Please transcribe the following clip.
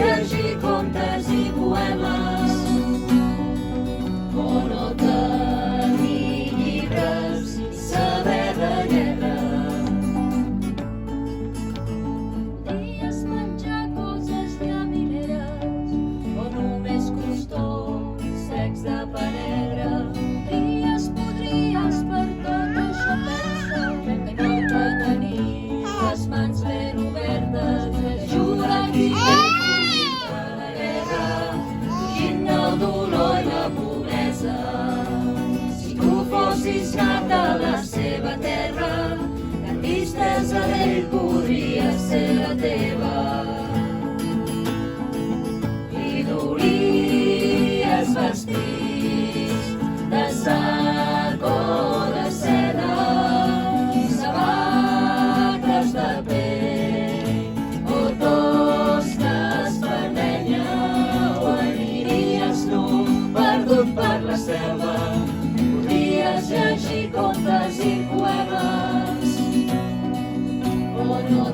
llegir contes i poemes o no tenir llibres i saber de guerra. Podries menjar coses llamineres o només crostons secs de pa negre. Podries per tot això pensa que no tenir les mans ben obertes, ajudant qui fugint de la guerra, fugint del dolor i la pobresa. Si tu fossis gat de la seva terra, la tristesa d'ell podria ser la teva. I duries vestits de sac o de seda, sabates de pell o tosques vermella, o aniries nu perdut per la selva. Podries llegir contes i poemes o no